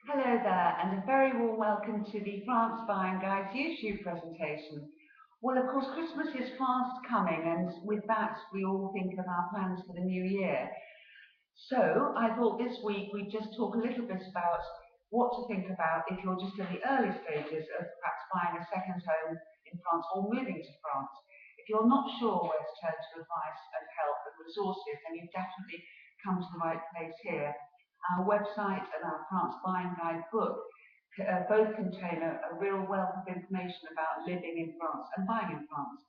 Hello there, and a very warm welcome to the France Buying Guide's YouTube presentation. Well, of course, Christmas is fast coming, and with that, we all think of our plans for the new year. So, I thought this week we'd just talk a little bit about what to think about if you're just in the early stages of perhaps buying a second home in France or moving to France. If you're not sure where to turn to advice and help and resources, then you've definitely come to the right place here. Our website and our France Buying Guide book both contain a real wealth of information about living in France and buying in France.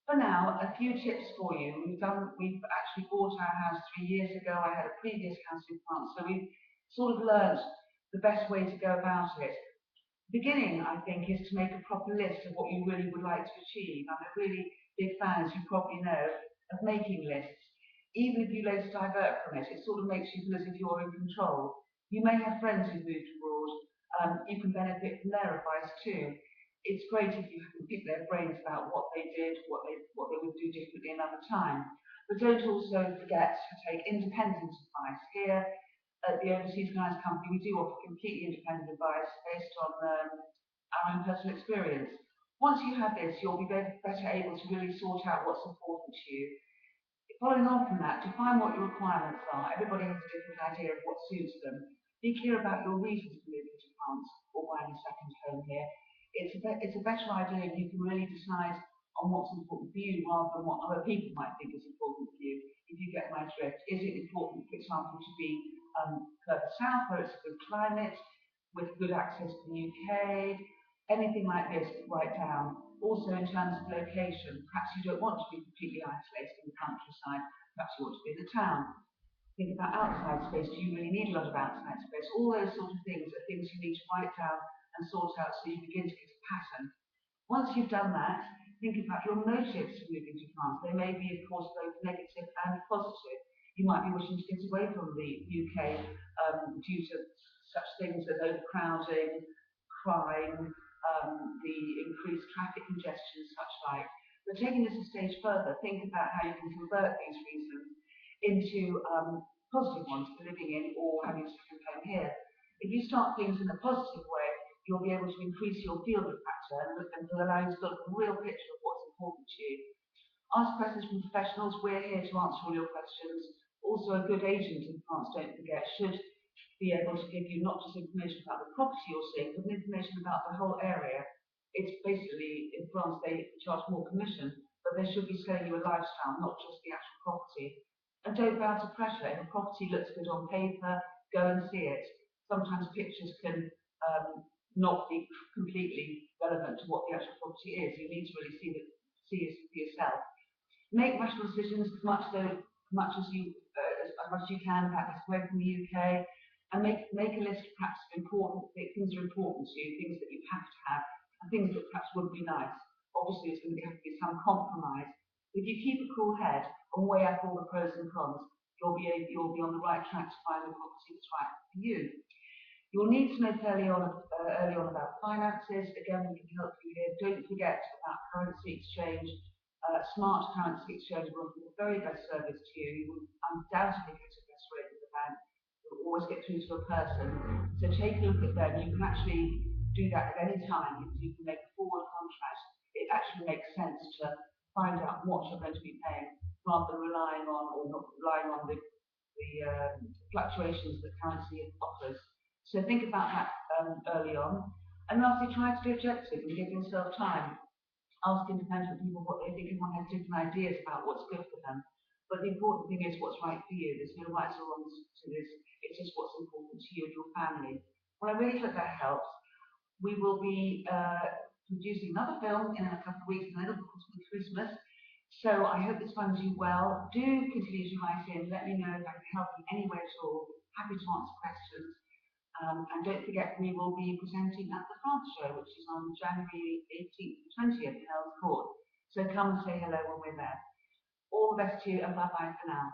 For now, a few tips for you. We've actually bought our house 3 years ago. I had a previous house in France, so we've sort of learned the best way to go about it. Beginning, I think, is to make a proper list of what you really would like to achieve. I'm a really big fan, as you probably know, of making lists. Even if you later divert from it, it sort of makes you feel as if you're in control. You may have friends who've moved abroad. You can benefit from their advice too. It's great if you can pick their brains about what they did, what they would do differently another time. But don't also forget to take independent advice. Here, at the Overseas Guides Company, we do offer completely independent advice based on our own personal experience. Once you have this, you'll be better able to really sort out what's important to you. Following on from that, define what your requirements are. Everybody has a different idea of what suits them. Be clear about your reasons for moving to France or buying a second home here. It's a better idea if you can really decide on what's important for you rather than what other people might think is important for you, if you get my drift. Is it important, for example, to be further south where it's a good climate, with good access to the UK? Anything like this, write down. Also in terms of location, perhaps you don't want to be completely isolated in the countryside, perhaps you want to be in the town. Think about outside space. Do you really need a lot of outside space? All those sort of things are things you need to write down and sort out so you begin to get a pattern. Once you've done that, think about your motives for moving to France. They may be, of course, both negative and positive. You might be wishing to get away from the UK due to such things as overcrowding, crime, the increased traffic congestion, such like. But taking this a stage further, think about how you can convert these reasons into positive ones for living in or having a second home here. If you start things in a positive way, you'll be able to increase your field of factor and allow you to build a real picture of what's important to you. Ask questions from professionals. We're here to answer all your questions. Also, a good agent in France, don't forget, should be able to give you not just information about the property you're seeing, but information about the whole area. It's basically, in France, they charge more commission, but they should be selling you a lifestyle, not just the actual property. And don't bow to pressure. If a property looks good on paper, go and see it. Sometimes pictures can not be completely relevant to what the actual property is. You need to really see it for yourself. Make rational decisions as much as you can about this away from the UK, and make a list perhaps of important things that are important to you, things that you have to have, and things that perhaps would be nice. Obviously, it's going to have to be some compromise. If you keep a cool head and weigh up all the pros and cons, you'll be on the right track to find the property that's right for you. You'll need to know early on about finances. Again, we can help you here. Don't forget about currency exchange. Smart currency exchange will offer the very best service to you. You will undoubtedly get a best rate at the bank. You'll always get through to a person. So take a look at them. You can actually do that at any time. You can make a forward contract. It actually makes sense to find out what you're going to be paying rather than relying on or not relying on the fluctuations that currency offers. So think about that early on. And lastly, try to be objective and give yourself time. Ask independent people what they think. Everyone has different ideas about what's good for them. But the important thing is what's right for you. There's no rights or wrongs to this. It's just what's important to you and your family. Well, I really hope that helps. We will be producing another film in a couple of weeks, and then of course with Christmas. So I hope this finds you well. Do continue to write in. Let me know if I can help in any way at all. Happy to answer questions. And don't forget, we will be presenting at the France Show, which is on January 18th and 20th in Earls Court. So come and say hello when we're there. All the best to you, and bye-bye for now.